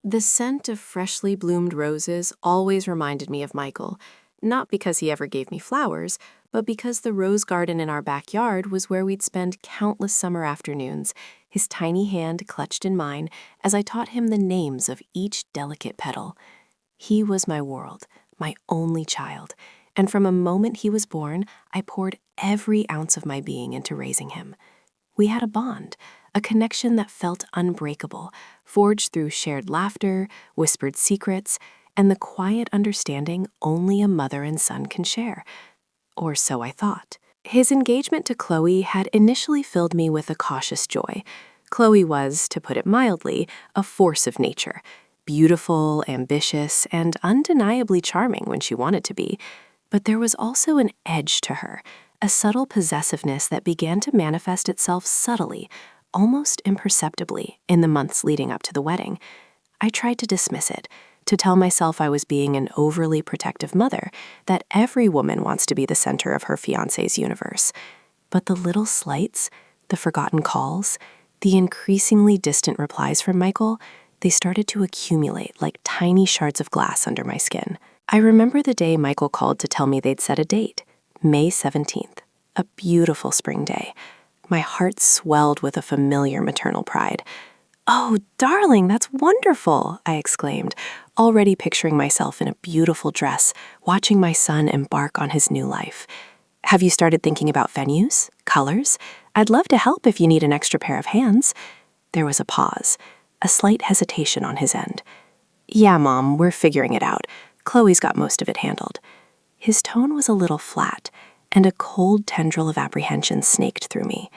The scent of freshly bloomed roses always reminded me of Michael, not because he ever gave me flowers, but because the rose garden in our backyard was where we'd spend countless summer afternoons, his tiny hand clutched in mine as I taught him the names of each delicate petal. He was my world, my only child, and from a moment he was born, I poured every ounce of my being into raising him. We had a bond, a connection that felt unbreakable, forged through shared laughter, whispered secrets, and the quiet understanding only a mother and son can share. Or so I thought. His engagement to Chloe had initially filled me with a cautious joy. Chloe was, to put it mildly, a force of nature, beautiful, ambitious, and undeniably charming when she wanted to be. But there was also an edge to her, a subtle possessiveness that began to manifest itself subtly, almost imperceptibly, in the months leading up to the wedding. I tried to dismiss it, to tell myself I was being an overly protective mother, that every woman wants to be the center of her fiancé's universe. But the little slights, the forgotten calls, the increasingly distant replies from Michael, they started to accumulate like tiny shards of glass under my skin. I remember the day Michael called to tell me they'd set a date, May 17th, a beautiful spring day. My heart swelled with a familiar maternal pride. "Oh, darling, that's wonderful," I exclaimed, already picturing myself in a beautiful dress, watching my son embark on his new life. "Have you started thinking about venues, colors? I'd love to help if you need an extra pair of hands." There was a pause, a slight hesitation on his end. "Yeah, Mom, we're figuring it out. Chloe's got most of it handled." His tone was a little flat, and a cold tendril of apprehension snaked through me.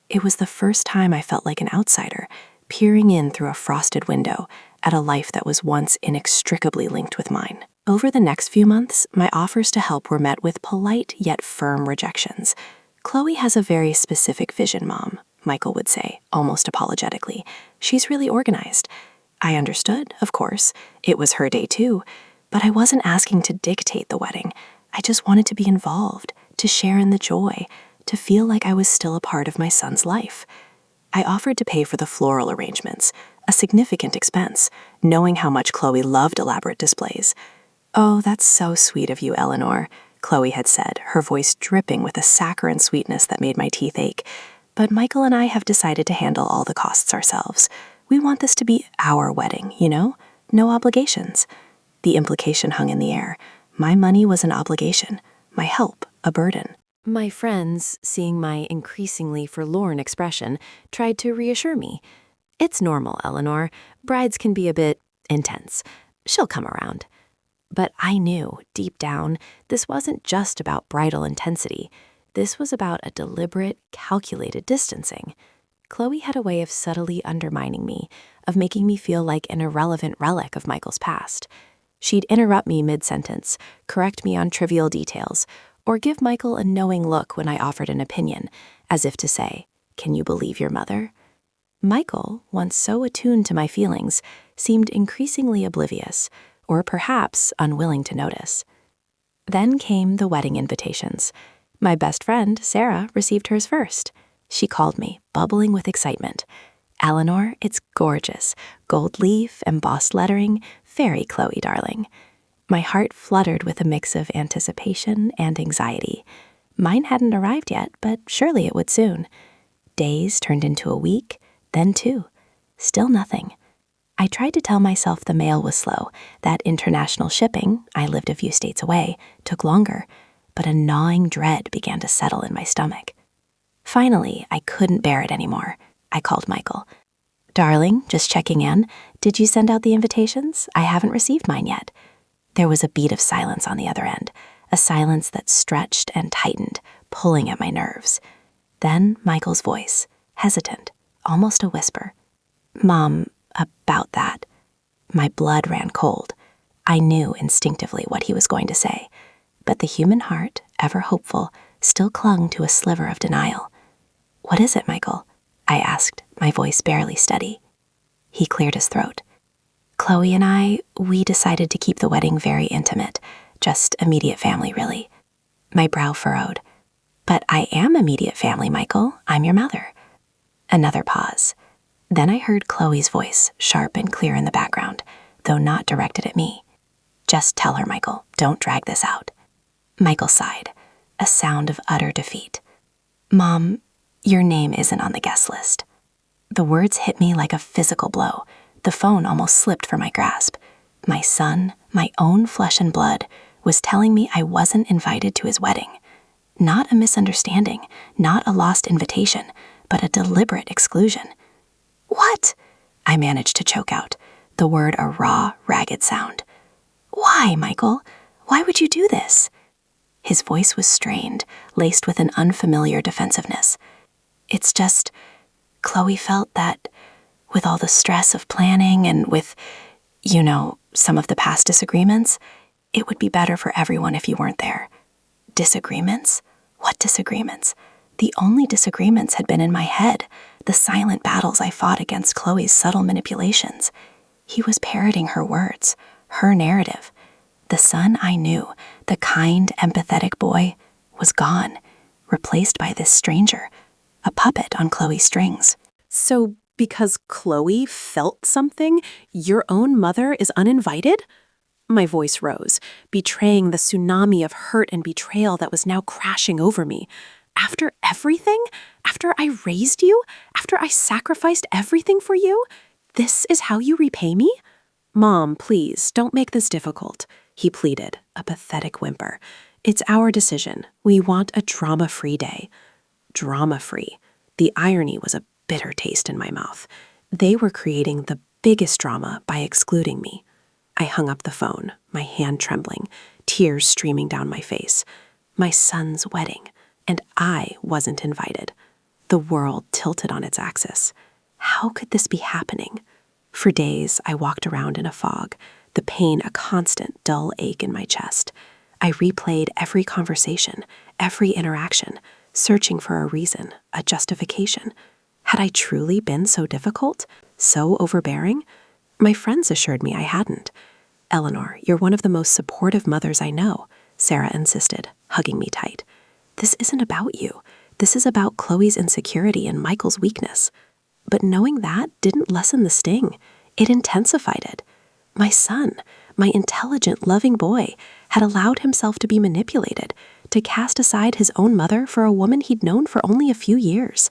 It was the first time I felt like an outsider, peering in through a frosted window at a life that was once inextricably linked with mine. Over the next few months, my offers to help were met with polite yet firm rejections. "Chloe has a very specific vision, Mom," Michael would say, almost apologetically. "She's really organized." I understood, of course. It was her day too. But I wasn't asking to dictate the wedding. I just wanted to be involved, to share in the joy, to feel like I was still a part of my son's life. I offered to pay for the floral arrangements, a significant expense, knowing how much Chloe loved elaborate displays. "Oh, that's so sweet of you, Eleanor," Chloe had said, her voice dripping with a saccharine sweetness that made my teeth ache. "But Michael and I have decided to handle all the costs ourselves. We want this to be our wedding, you know? No obligations." The implication hung in the air. My money was an obligation, my help a burden. My friends, seeing my increasingly forlorn expression, tried to reassure me. "It's normal, Eleanor. Brides can be a bit intense. She'll come around." But I knew, deep down, this wasn't just about bridal intensity. This was about a deliberate, calculated distancing. Chloe had a way of subtly undermining me, of making me feel like an irrelevant relic of Michael's past. She'd interrupt me mid-sentence, correct me on trivial details, or give Michael a knowing look when I offered an opinion, as if to say, "Can you believe your mother?" Michael, once so attuned to my feelings, seemed increasingly oblivious, or perhaps unwilling to notice. Then came the wedding invitations. My best friend, Sarah, received hers first. She called me, bubbling with excitement. "Eleanor, it's gorgeous. Gold leaf, embossed lettering, very Chloe, darling." My heart fluttered with a mix of anticipation and anxiety. Mine hadn't arrived yet, but surely it would soon. Days turned into a week, then 2. Still nothing. I tried to tell myself the mail was slow, that international shipping, I lived a few states away, took longer, but a gnawing dread began to settle in my stomach. Finally, I couldn't bear it anymore. I called Michael. "Darling, just checking in. Did you send out the invitations? I haven't received mine yet." There was a beat of silence on the other end, a silence that stretched and tightened, pulling at my nerves. Then Michael's voice, hesitant, almost a whisper. "Mom, about that." My blood ran cold. I knew instinctively what he was going to say, but the human heart, ever hopeful, still clung to a sliver of denial. "What is it, Michael?" I asked, my voice barely steady. He cleared his throat. "Chloe and we decided to keep the wedding very intimate, just immediate family, really." My brow furrowed. "But I am immediate family, Michael. I'm your mother." Another pause. Then I heard Chloe's voice, sharp and clear in the background. though not directed at me. "Just tell her, Michael. Don't drag this out." Michael sighed, a sound of utter defeat. "Mom, your name isn't on the guest list." The words hit me like a physical blow. The phone almost slipped from my grasp. My son, my own flesh and blood, was telling me I wasn't invited to his wedding. Not a misunderstanding, not a lost invitation, but a deliberate exclusion. "What?" I managed to choke out, the word a raw, ragged sound. "Why, Michael? Why would you do this?" His voice was strained, laced with an unfamiliar defensiveness. "It's just, Chloe felt that with all the stress of planning and with, some of the past disagreements, it would be better for everyone if you weren't there." Disagreements? What disagreements? The only disagreements had been in my head, the silent battles I fought against Chloe's subtle manipulations. He was parroting her words, her narrative. The son I knew, the kind, empathetic boy, was gone, replaced by this stranger, a puppet on Chloe's strings. "So because Chloe felt something, your own mother is uninvited?" My voice rose, betraying the tsunami of hurt and betrayal that was now crashing over me. "After everything? After I raised you? After I sacrificed everything for you? This is how you repay me?" "Mom, please, don't make this difficult," he pleaded, a pathetic whimper. "It's our decision. We want a drama-free day." Drama-free. The irony was a bitter taste in my mouth. They were creating the biggest drama by excluding me. I hung up the phone, my hand trembling, tears streaming down my face. My son's wedding, and I wasn't invited. The world tilted on its axis. How could this be happening? For days, I walked around in a fog, the pain a constant, dull ache in my chest. I replayed every conversation, every interaction, searching for a reason, a justification. Had I truly been so difficult, so overbearing? My friends assured me I hadn't. "Eleanor, you're one of the most supportive mothers I know," Sarah insisted, hugging me tight. "This isn't about you. This is about Chloe's insecurity and Michael's weakness." But knowing that didn't lessen the sting. It intensified it. My son, my intelligent, loving boy, had allowed himself to be manipulated, to cast aside his own mother for a woman he'd known for only a few years.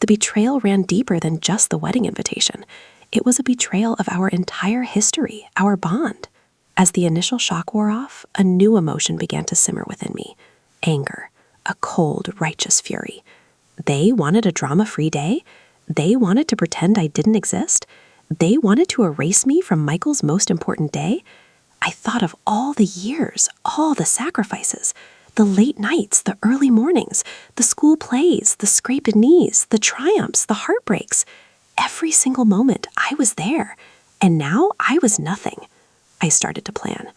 The betrayal ran deeper than just the wedding invitation. It was a betrayal of our entire history, our bond. As the initial shock wore off, a new emotion began to simmer within me. Anger, a cold, righteous fury. They wanted a drama-free day? They wanted to pretend I didn't exist? They wanted to erase me from Michael's most important day? I thought of all the years, all the sacrifices, the late nights, the early mornings, the school plays, the scraped knees, the triumphs, the heartbreaks. Every single moment, I was there. And now I was nothing. I started to plan.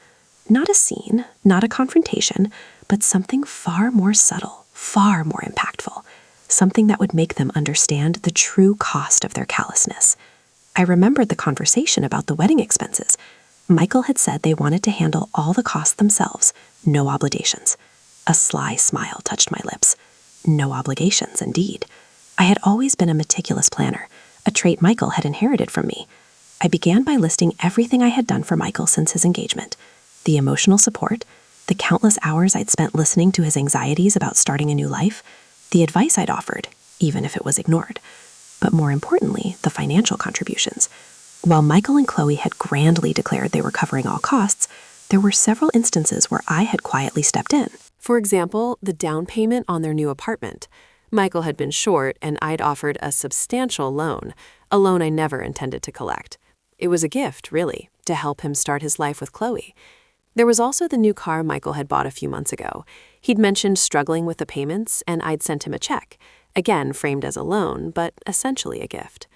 Not a scene, not a confrontation, but something far more subtle, far more impactful. Something that would make them understand the true cost of their callousness. I remembered the conversation about the wedding expenses. Michael had said they wanted to handle all the costs themselves, no obligations. A sly smile touched my lips. No obligations, indeed. I had always been a meticulous planner, a trait Michael had inherited from me. I began by listing everything I had done for Michael since his engagement. The emotional support, the countless hours I'd spent listening to his anxieties about starting a new life, the advice I'd offered, even if it was ignored. But more importantly, the financial contributions. While Michael and Chloe had grandly declared they were covering all costs, there were several instances where I had quietly stepped in. For example, the down payment on their new apartment. Michael had been short, and I'd offered a substantial loan, a loan I never intended to collect. It was a gift, really, to help him start his life with Chloe. There was also the new car Michael had bought a few months ago. He'd mentioned struggling with the payments, and I'd sent him a check, again framed as a loan, but essentially a gift.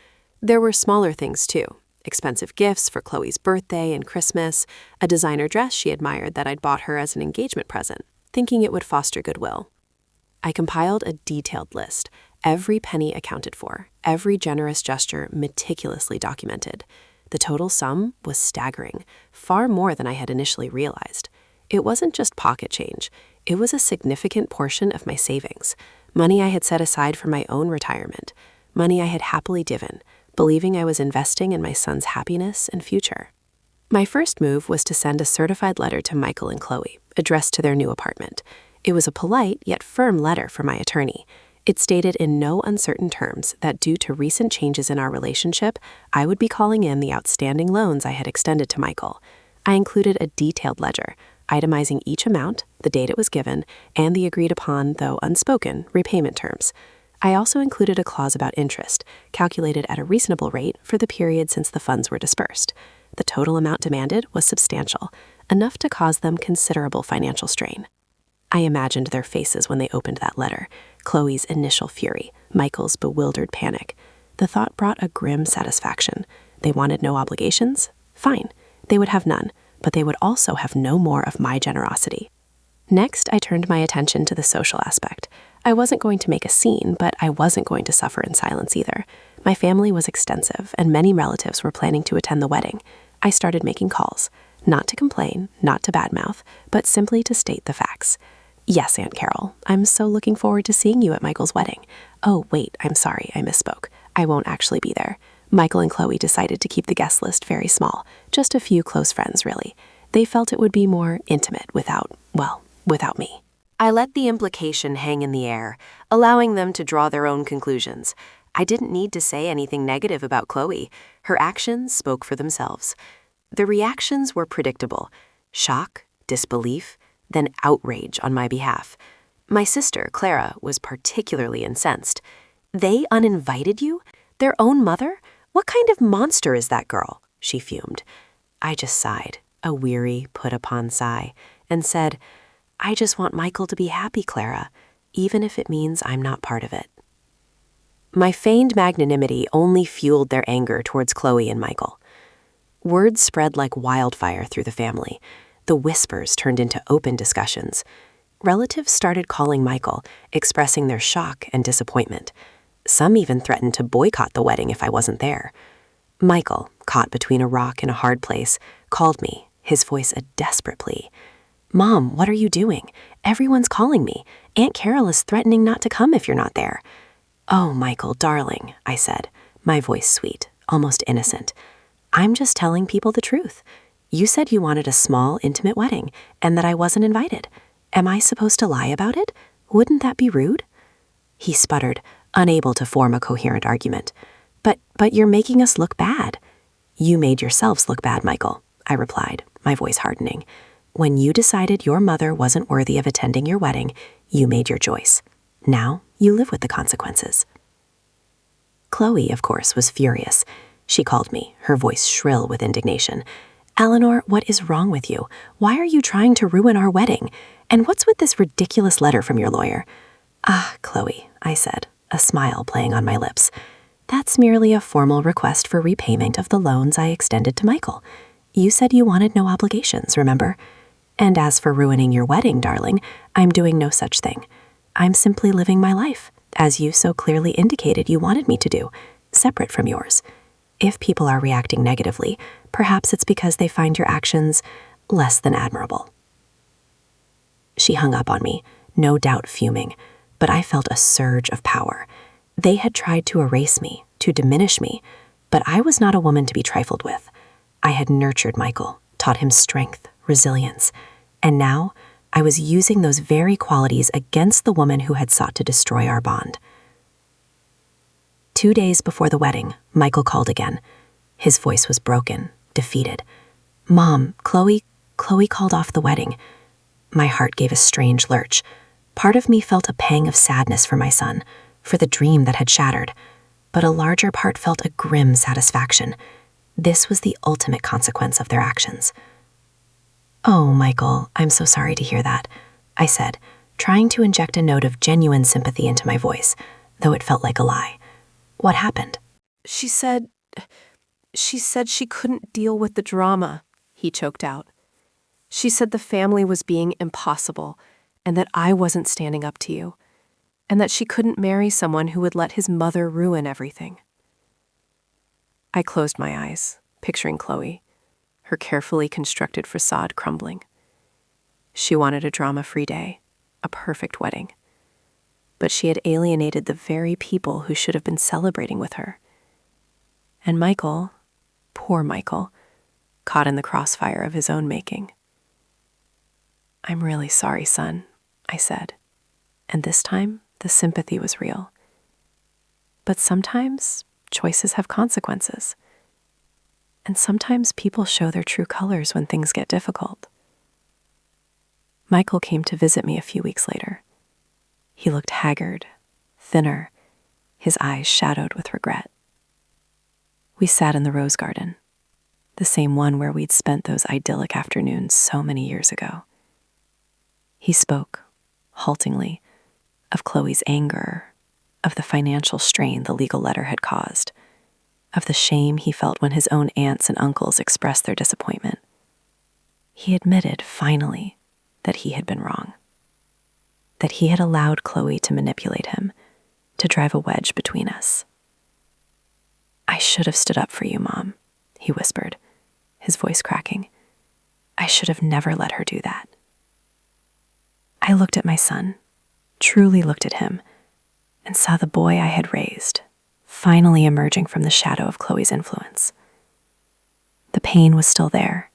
There were smaller things, too. Expensive gifts for Chloe's birthday and Christmas, a designer dress she admired that I'd bought her as an engagement present, thinking it would foster goodwill. I compiled a detailed list, every penny accounted for, every generous gesture meticulously documented. The total sum was staggering, far more than I had initially realized. It wasn't just pocket change. It was a significant portion of my savings, money I had set aside for my own retirement, money I had happily given, believing I was investing in my son's happiness and future. My first move was to send a certified letter to Michael and Chloe, addressed to their new apartment. It was a polite yet firm letter from my attorney. It stated in no uncertain terms that due to recent changes in our relationship, I would be calling in the outstanding loans I had extended to Michael. I included a detailed ledger, itemizing each amount, the date it was given, and the agreed upon, though unspoken, repayment terms. I also included a clause about interest, calculated at a reasonable rate for the period since the funds were dispersed. The total amount demanded was substantial, enough to cause them considerable financial strain. I imagined their faces when they opened that letter, Chloe's initial fury, Michael's bewildered panic. The thought brought a grim satisfaction. They wanted no obligations? Fine. They would have none, but they would also have no more of my generosity. Next, I turned my attention to the social aspect. I wasn't going to make a scene, but I wasn't going to suffer in silence either. My family was extensive, and many relatives were planning to attend the wedding. I started making calls, not to complain, not to badmouth, but simply to state the facts. Yes, Aunt Carol, I'm so looking forward to seeing you at Michael's wedding. Oh, wait, I'm sorry, I misspoke. I won't actually be there. Michael and Chloe decided to keep the guest list very small, just a few close friends, really. They felt it would be more intimate without me. I let the implication hang in the air, allowing them to draw their own conclusions. I didn't need to say anything negative about Chloe. Her actions spoke for themselves. The reactions were predictable: shock, disbelief, then outrage on my behalf. My sister, Clara, was particularly incensed. They uninvited you? Their own mother? What kind of monster is that girl? She fumed. I just sighed, a weary, put-upon sigh, and said, I just want Michael to be happy, Clara, even if it means I'm not part of it. My feigned magnanimity only fueled their anger towards Chloe and Michael. Words spread like wildfire through the family. The whispers turned into open discussions. Relatives started calling Michael, expressing their shock and disappointment. Some even threatened to boycott the wedding if I wasn't there. Michael, caught between a rock and a hard place, called me, his voice a desperate plea. Mom, what are you doing? Everyone's calling me. Aunt Carol is threatening not to come if you're not there. Oh, Michael, darling, I said, my voice sweet, almost innocent. I'm just telling people the truth. You said you wanted a small, intimate wedding, and that I wasn't invited. Am I supposed to lie about it? Wouldn't that be rude? He sputtered, unable to form a coherent argument. But you're making us look bad. You made yourselves look bad, Michael, I replied, my voice hardening. When you decided your mother wasn't worthy of attending your wedding, you made your choice. Now you live with the consequences. Chloe, of course, was furious. She called me, her voice shrill with indignation. Eleanor, what is wrong with you? Why are you trying to ruin our wedding? And what's with this ridiculous letter from your lawyer? Ah, Chloe, I said, a smile playing on my lips. That's merely a formal request for repayment of the loans I extended to Michael. You said you wanted no obligations, remember? And as for ruining your wedding, darling, I'm doing no such thing. I'm simply living my life, as you so clearly indicated you wanted me to do, separate from yours. If people are reacting negatively, perhaps it's because they find your actions less than admirable. She hung up on me, no doubt fuming, but I felt a surge of power. They had tried to erase me, to diminish me, but I was not a woman to be trifled with. I had nurtured Michael, taught him strength, resilience, and now I was using those very qualities against the woman who had sought to destroy our bond. 2 days before the wedding, Michael called again. His voice was broken, defeated. Mom, Chloe called off the wedding. My heart gave a strange lurch. Part of me felt a pang of sadness for my son, for the dream that had shattered, but a larger part felt a grim satisfaction. This was the ultimate consequence of their actions. Oh, Michael, I'm so sorry to hear that, I said, trying to inject a note of genuine sympathy into my voice, though it felt like a lie. What happened? She said she couldn't deal with the drama, he choked out. She said the family was being impossible, and that I wasn't standing up to you, and that she couldn't marry someone who would let his mother ruin everything. I closed my eyes, picturing Chloe, her carefully constructed facade crumbling. She wanted a drama-free day, a perfect wedding. But she had alienated the very people who should have been celebrating with her. And Michael, poor Michael, caught in the crossfire of his own making. "I'm really sorry, son," I said, and this time the sympathy was real. But sometimes choices have consequences. And sometimes people show their true colors when things get difficult. Michael came to visit me a few weeks later. He looked haggard, thinner, his eyes shadowed with regret. We sat in the rose garden, the same one where we'd spent those idyllic afternoons so many years ago. He spoke, haltingly, of Chloe's anger, of the financial strain the legal letter had caused, of the shame he felt when his own aunts and uncles expressed their disappointment. He admitted, finally, that he had been wrong, that he had allowed Chloe to manipulate him, to drive a wedge between us. "I should have stood up for you, Mom," he whispered, his voice cracking. "I should have never let her do that." I looked at my son, truly looked at him, and saw the boy I had raised, finally emerging from the shadow of Chloe's influence. The pain was still there,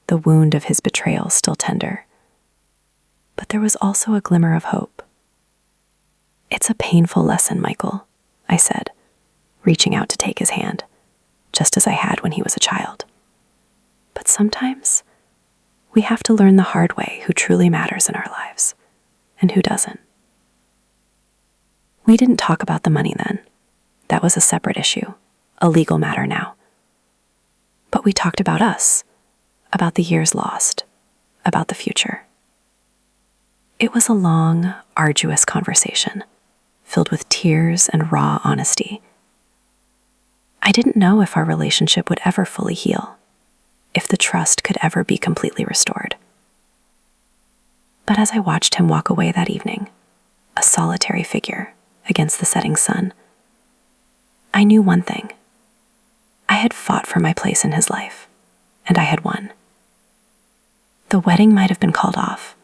the wound of his betrayal still tender. But there was also a glimmer of hope. "It's a painful lesson, Michael," I said, reaching out to take his hand, just as I had when he was a child. "But sometimes we have to learn the hard way who truly matters in our lives and who doesn't." We didn't talk about the money then. That was a separate issue, a legal matter now. But we talked about us, about the years lost, about the future. It was a long, arduous conversation, filled with tears and raw honesty. I didn't know if our relationship would ever fully heal, if the trust could ever be completely restored. But as I watched him walk away that evening, a solitary figure against the setting sun, I knew one thing. I had fought for my place in his life, and I had won. The wedding might have been called off,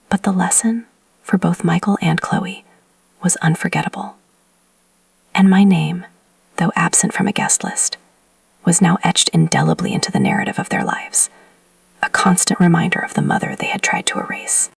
but the lesson, for both Michael and Chloe, was unforgettable. And my name, though absent from a guest list, was now etched indelibly into the narrative of their lives, a constant reminder of the mother they had tried to erase.